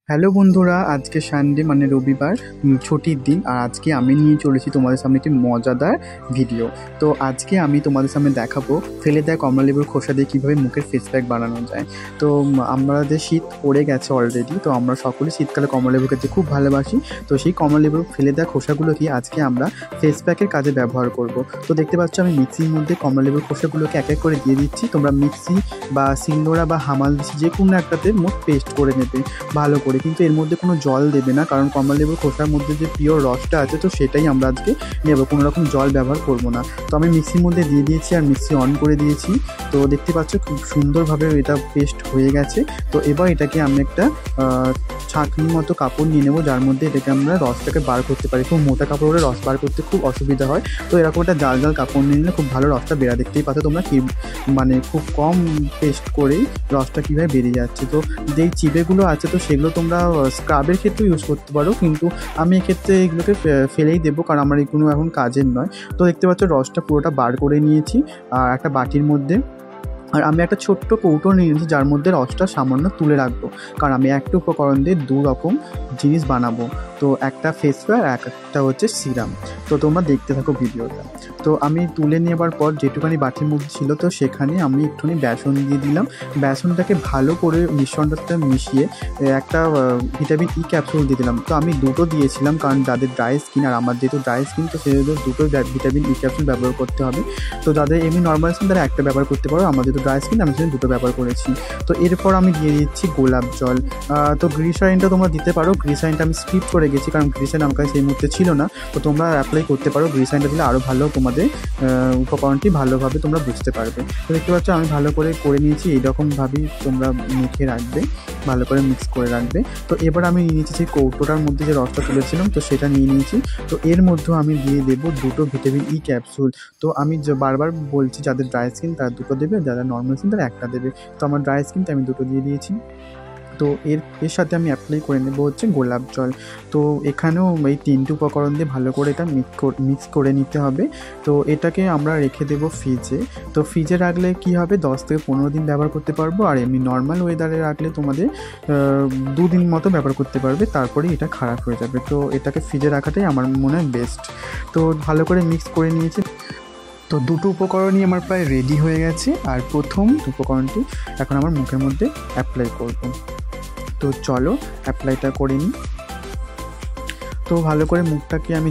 Hello বন্ধুরা, আজকে Sunday মানে রবিবার, ছুটির দিন। আর আজকে আমি নিয়ে চলেছি তোমাদের সামনে একটি মজাদার ভিডিও। তো আজকে আমি তোমাদের সামনে দেখাবো ফেলে দেওয়া কমলালেবুর খোসা দিয়ে কীভাবে মুখের ফেস প্যাক বানানো যায়। তো আমাদের শীত পড়ে গেছে অলরেডি, তো আমরা সকলে শীতকালে কমলালেবু খেতে খুব ভালোবাসি। তো সেই কমলালেবুর ফেলে দেওয়া খোসাগুলোকে আজকে আমরা ফেস প্যাকের কাজে ব্যবহার করব। তো দেখতে পাচ্ছ আমি মিক্সির মধ্যে কমলালেবুর খোসাগুলোকে এক এক করে দিয়ে দিচ্ছি। তোমরা মিক্সি বা শিলনোড়া বা হামাল দিচ্ছি যে কোনো একটাতে মোট পেস্ট করে নেবে ভালো করে, কিন্তু এর মধ্যে কোনো জল দেবে না, কারণ কমলালেবুর খোসার মধ্যে যে পিওর রসটা আছে তো সেটাই আমরা আজকে নেব, কোনো রকম জল ব্যবহার করব না। তো আমি মিক্সির মধ্যে দিয়ে দিয়েছি আর মিক্সি অন করে দিয়েছি। তো দেখতে পাচ্ছ খুব সুন্দরভাবে এটা পেস্ট হয়ে গেছে। তো এবার এটাকে আমি একটা ছাঁকনির মতো কাপড় নিয়ে নেবো, যার মধ্যে এটাকে আমরা রসটাকে বার করতে পারি। খুব মোটা কাপড় হলে রস বার করতে খুব অসুবিধা হয়, তো এরকম একটা জাল জাল কাপড় নিয়ে নিলে খুব ভালো রসটা বেরা। দেখতেই পাচ্ছ তোমরা কি মানে খুব কম পেস্ট করেই রসটা কীভাবে বেরিয়ে যাচ্ছে। তো যেই চিবেগুলো আছে তো সেগুলো তোমরা স্ক্রাবের ক্ষেত্রেও ইউজ করতে পারো, কিন্তু আমি এক্ষেত্রে এগুলোকে ফেলেই দেবো, কারণ আমার এগুলো এখন কাজের নয়। তো দেখতে পাচ্ছ রসটা পুরোটা বার করে নিয়েছি আর একটা বাটির মধ্যে। আর আমি একটা ছোট্ট কৌটো নিয়ে নিয়েছি, যার মধ্যে রসটা সামান্য তুলে রাখবো, কারণ আমি একটা উপকরণ দিয়ে দু রকম জিনিস বানাবো। তো একটা ফেস প্যাক আর একটা হচ্ছে সিরাম। তো তোমরা দেখতে থাকো ভিডিওটা। তো আমি তুলে নেবার পর যেটুখানি বাটির মধ্যে ছিল তো সেখানে আমি একটুখানি বেসন দিয়ে দিলাম। বেসনটাকে ভালো করে মিশ্রণটাতে মিশিয়ে একটা ভিটামিন ই ক্যাপসুল দিয়ে দিলাম। তো আমি দুটো দিয়েছিলাম, কারণ যাদের ড্রাই স্কিন, আর আমার যেহেতু ড্রাই স্কিন তো সেহেতু দুটো ভিটামিন ই ক্যাপসুল ব্যবহার করতে হবে। তো যাদের এমনি নর্মাল স্কিন তারা একটা ব্যবহার করতে পারো, আমার যেহেতু ড্রাই স্কিন আমি সেখানে দুটো ব্যবহার করেছি। তো এরপর আমি দিয়ে দিচ্ছি গোলাপ জল। তো গ্লিসারিনটা তোমরা দিতে পারো, গ্লিসারিনটা আমি স্কিপ করে গেছি কারণ গ্লিসারিন আমার কাছে সেই মুহূর্তে ছিল না। তো তোমরা অ্যাপ্লাই করতে পারো, গ্লিসারিনটা দিলে আরও ভালো তোমাদের উপকরণটি ভালোভাবে তোমরা বুঝতে পারবে। তো দেখতে পাচ্ছ আমি ভালো করে নিয়েছি, এইরকমভাবেই তোমরা মেখে রাখবে, ভালো করে মিক্স করে রাখবে। তো এবার আমি নিয়ে নিয়েছি যে কৌটোটার মধ্যে যে রসটা তুলেছিলাম তো সেটা নিয়ে নিয়েছি। তো এর মধ্যেও আমি দিয়ে দেবো দুটো ভিটামিন ই ক্যাপসুল। তো আমি বারবার বলছি যাদের ড্রাই স্কিন তারা দুটো দেবে, যারা নর্মাল স্কিন তারা একটা দেবে। তো আমার ড্রাই স্কিনটা আমি দুটো দিয়ে দিয়েছি। তো এর সাথে আমি অ্যাপ্লাই করে নেবো হচ্ছে গোলাপ জল। তো এখানেও এই তিনটে উপকরণ দিয়ে ভালো করে এটা মিক্স করে নিতে হবে। তো এটাকে আমরা রেখে দেবো ফ্রিজে। তো ফ্রিজে রাখলে কি হবে, 10 থেকে 15 দিন ব্যবহার করতে পারবো। আর এমনি নর্মাল ওয়েদারে রাখলে তোমাদের 2 দিন মতো ব্যবহার করতে পারবে, তারপরে এটা খারাপ হয়ে যাবে। তো এটাকে ফ্রিজে রাখাটাই আমার মনে হয় বেস্ট। তো ভালো করে মিক্স করে নিয়েছি। তো দুটো উপকরণই আমার প্রায় রেডি হয়ে গেছে, আর প্রথম উপকরণটি এখন আমার মুখের মধ্যে অ্যাপ্লাই করব। তো চলো অ্যাপ্লাইটা করে নিই। তো ভালো করে মুখটাকে আমি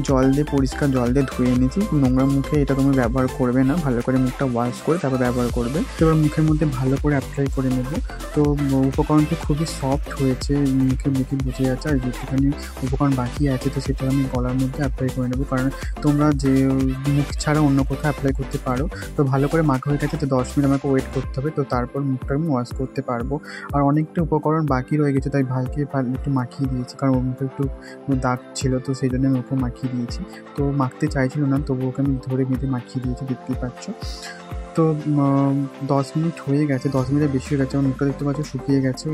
পরিষ্কার জল দিয়ে ধুয়ে নিয়েছি। নোংরা মুখে এটা তুমি ব্যবহার করবে না, ভালো করে মুখটা ওয়াশ করে তারপর ব্যবহার করবে। এবার মুখের মধ্যে ভালো করে অ্যাপ্লাই করে নেব। তো উপকরণটি খুবই সফট হয়েছে, মুখে বুঝে যাচ্ছে। আর যেটুখানি উপকরণ বাকি আছে তো সেটা আমি গলার মধ্যে অ্যাপ্লাই করে নেবো, কারণ তোমরা যে মুখ ছাড়া অন্য কোথাও অ্যাপ্লাই করতে পারো। তো ভালো করে মাখা হয়ে গেছে, তো 10 মিনিট আমাকে ওয়েট করতে হবে। তো তারপর মুখটা আমি ওয়াশ করতে পারবো। আর অনেকটা উপকরণ বাকি রয়ে গেছে, তাই ভাইকে একটু মাখিয়ে দিয়েছি, কারণ ওর মুখে একটু দাগ ছিল, তো সেই জন্য আমি ওকে মাখিয়ে দিয়েছি। তো মাখতে চাইছিল না, তবু ওকে আমি ধরে বেঁধে মাখিয়ে দিয়েছি, দেখতেই পাচ্ছ। তো 10 মিনিট হয়ে গেছে, 10 মিনিটের বেশি হয়ে গেছে। আমার মুখটা দেখতে পাচ্ছ শুকিয়ে গেছে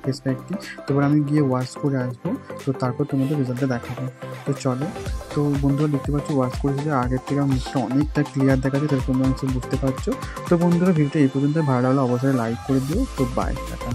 ফেস প্যাকটি। তো এবার আমি গিয়ে ওয়াশ করে আসবো, তো তারপর তোমাদের রেজাল্টটা দেখাবো। তো চলো। তো বন্ধুরা দেখতে পাচ্ছ ওয়াশ করেছি, আগের থেকে আমার মুখটা অনেকটা ক্লিয়ার দেখাচ্ছে, তাহলে তোমরা বুঝতে পারছো। তো বন্ধুরা ভিডিওটা এই পর্যন্ত ভালো লাগলে অবশ্যই লাইক করে দিও। তো বাই, টাটা।